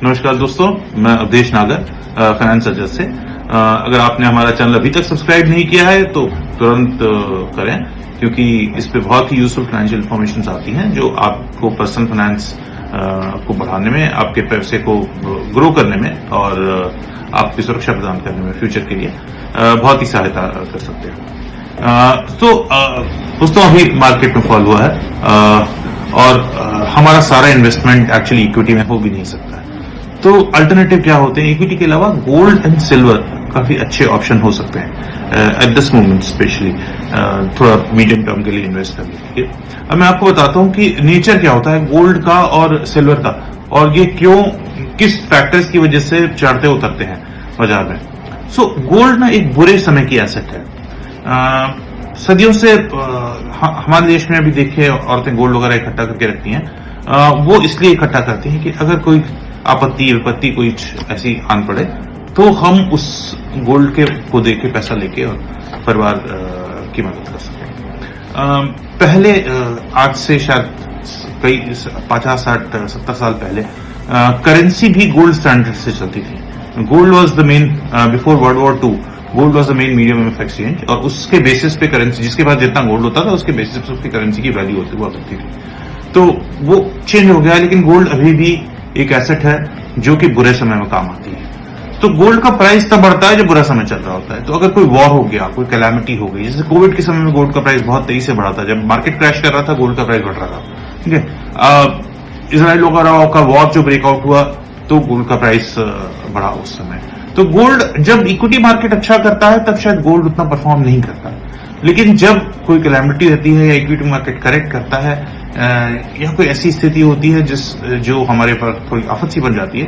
नमस्कार दोस्तों, मैं अवधेश नागर फाइनेंस सर्जन से। अगर आपने हमारा चैनल अभी तक सब्सक्राइब नहीं किया है तो तुरंत करें, क्योंकि इस पे बहुत ही यूजफुल फाइनेंशियल इन्फॉर्मेशन आती हैं जो आपको पर्सनल फाइनेंस को बढ़ाने में, आपके पैसे को ग्रो करने में और आपकी सुरक्षा प्रदान करने में फ्यूचर के लिए बहुत ही सहायता कर सकते हैं। तो दोस्तों, अभी मार्केट में फॉल हुआ है और हमारा सारा इन्वेस्टमेंट एक्चुअली इक्विटी में हो भी नहीं सकता है। तो अल्टरनेटिव क्या होते हैं? इक्विटी के अलावा गोल्ड एंड सिल्वर काफी अच्छे ऑप्शन हो सकते हैं एट दिस मोमेंट, स्पेशली थोड़ा मीडियम टर्म के लिए इन्वेस्ट करने के लिए। अब मैं आपको बताता हूं कि नेचर क्या होता है गोल्ड का और सिल्वर का, और ये क्यों, किस फैक्टर्स की वजह से चढ़ते उतरते हैं बाजार में। सो गोल्ड ना एक बुरे समय की एसेट है। सदियों से हमारे देश में अभी देखिए, औरतें गोल्ड वगैरह इकट्ठा करके रखती हैं। वो इसलिए इकट्ठा करती हैं कि अगर कोई आपत्ति विपत्ति कोई ऐसी आन पड़े तो हम उस गोल्ड के को दे के पैसा लेके और परिवार की मदद कर सकें। पहले आज से शायद कई 50, 60, 70 साल पहले करेंसी भी गोल्ड स्टैंडर्ड से चलती थी। Gold was the main, before world war II gold was the main medium of exchange, और उसके बेसिस पे करेंसी, जिसके पास जितना गोल्ड होता था उसके बेसिस पे उसकी करेंसी की वैल्यू होती हुआ करती थी। तो वो चेंज हो गया, लेकिन गोल्ड अभी भी एक एसेट है जो कि बुरे समय में काम आती है। तो गोल्ड का प्राइस तब बढ़ता है जब बुरा समय चल रहा होता है। तो अगर कोई वॉर हो गया, कोई कैलामिटी हो गई, जैसे कोविड के समय में गोल्ड का प्राइस बहुत तेजी से बढ़ा था, जब मार्केट क्रैश कर रहा था गोल्ड का प्राइस बढ़ रहा था। ठीक है, इजराइल वगैरह का वॉर जो ब्रेकआउट हुआ तो गोल्ड का प्राइस बढ़ा उस समय। तो गोल्ड, जब इक्विटी मार्केट अच्छा करता है तब शायद गोल्ड उतना परफॉर्म नहीं करता, लेकिन जब कोई कैलामिटी रहती है या इक्विटी मार्केट करेक्ट करता है या कोई ऐसी स्थिति होती है जो हमारे पास थोड़ी आफत सी बन जाती है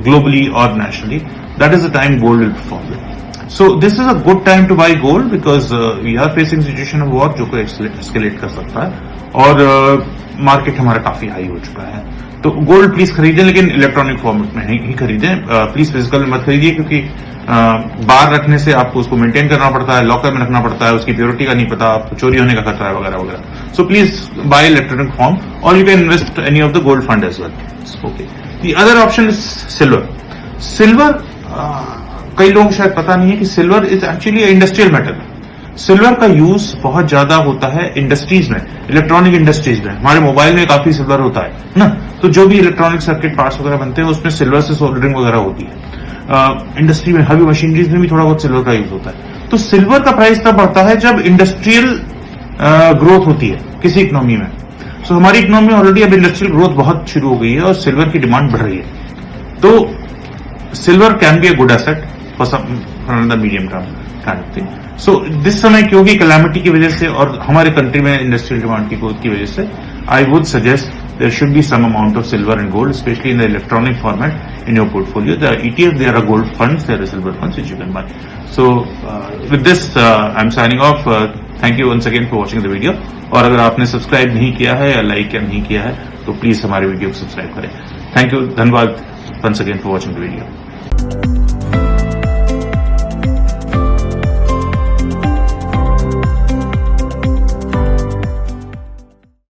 ग्लोबली और nationally, that is the time gold will perform. So this is a good time to buy gold because we are facing situation of war जो कोई एस्केलेट कर सकता है, और मार्केट हमारा काफी हाई हो चुका है। तो गोल्ड प्लीज खरीदें, लेकिन इलेक्ट्रॉनिक फॉर्मेट में ही खरीदें। प्लीज फिजिकल में मत खरीदिए, क्योंकि बाहर रखने से आपको उसको मेंटेन करना पड़ता है, लॉकर में रखना पड़ता है, उसकी प्योरिटी का नहीं पता, आपको चोरी होने का खतरा है वगैरह वगैरह। So please buy electronic form, और you can invest any of the gold fund as well. Okay, the other option is silver. Silver, कई लोग शायद पता नहीं है कि silver is actually industrial metal. Silver का यूज बहुत ज्यादा होता है इंडस्ट्रीज में, इलेक्ट्रॉनिक इंडस्ट्रीज में। हमारे मोबाइल में काफी सिल्वर होता है ना, तो जो भी इलेक्ट्रॉनिक सर्किट पार्ट्स वगैरह बनते हैं उसमें सिल्वर से सोल्डरिंग वगैरह होती है। इंडस्ट्री में, हेवी मशीनरीज में भी थोड़ा बहुत सिल्वर का यूज होता है। तो सिल्वर का प्राइस तब बढ़ता है जब इंडस्ट्रियल ग्रोथ होती है किसी इकोनॉमी में। सो हमारी इकोनॉमी में ऑलरेडी अब इंडस्ट्रियल ग्रोथ बहुत शुरू हो गई है और सिल्वर की डिमांड बढ़ रही है। तो silver can be a good asset for the medium term kind of thing. So this समय क्योंकि कैलामिटी की वजह से और हमारे कंट्री में इंडस्ट्रियल डिमांड की ग्रोथ की वजह से, I would suggest there should be some amount of silver and gold, especially in the electronic format in your portfolio. The ETF, there are gold funds, there are silver funds which you can buy. So with this, I'm signing off. Thank you once again for watching the video. और अगर आपने subscribe नहीं किया है या like या नहीं किया है तो प्लीज हमारे वीडियो को सब्सक्राइब करें। थैंक यू, धन्यवाद once again for watching the video.